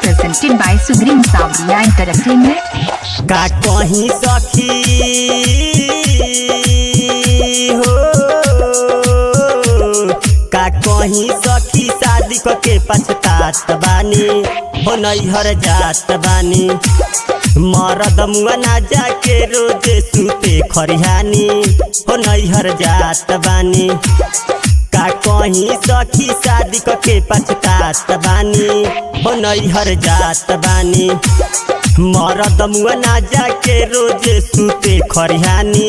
Presented by Sugrim Savriya Entertainment. का कहीं सखी हो, का कहीं सखी शादी के पछतात बानी हो, नैहर जात बानी। मरद मुआ ना जाके रोज सुते खरिहानी हो, नैहर जात बानी। का कहीं सखी शादी के पछतात बानी हो, नैहर जात बानी। मरद मुआ ना जाके रोज सुते खरिहानी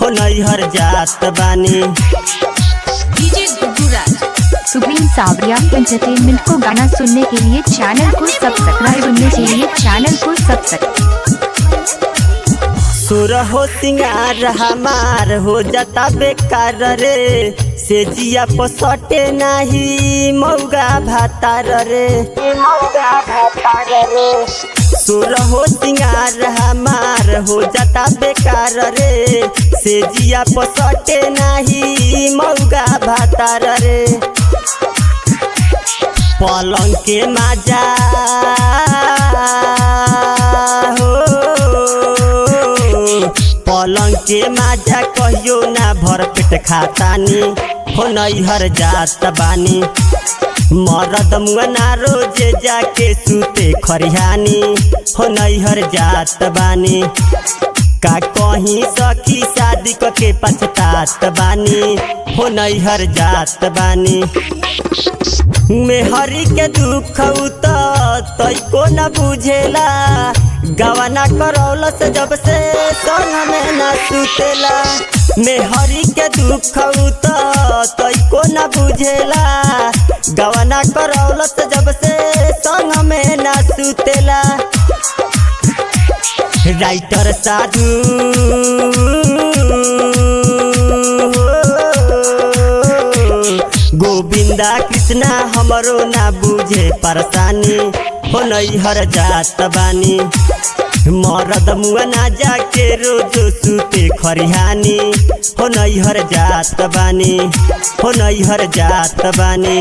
हो, नैहर जात बानी। सुग्रीम सावरिया एंटरटेनमेंट को गाना सुनने के लिए चैनल को सब्सक्राइब करने के लिए चैनल को सब्सक्राइब। सुर हो सिंगार हमार हो जाता बेकार रे, से जिया पसटे नाही मौगा भातार रे, मौगा भातार रे। सुर हो सिंगार हमार हो जाता बेकार रे, से जिया पसटे नाही मौगा भातार रे। पलंग के माजा हो, पलंग के माजा कहियो ना भर पेट खातानी हो, नैहर जात बानी। मरद मुआ ना रोज जाके सुते खरिहानी हो, नैहर जात बानी। का कहीं सखी शादी के पछतात बानी हो, नैहर जात बानी। मेहरी के दुख तैको न बुझेला, गवाना करौला से जब से संग में न सुतेला। मेहरी के दुख तैको न बुझेला, गवाना करौला से जब से संग में न सुतेला। राइटर साधु गोविंदा कृष्णा हमरो ना बुझे परेशानी हो, नैहर जात बानी। मरद मुआ ना जाके रोज सुते खरिहानी हो, नैहर जात बानी हो, नैहर जात बानी।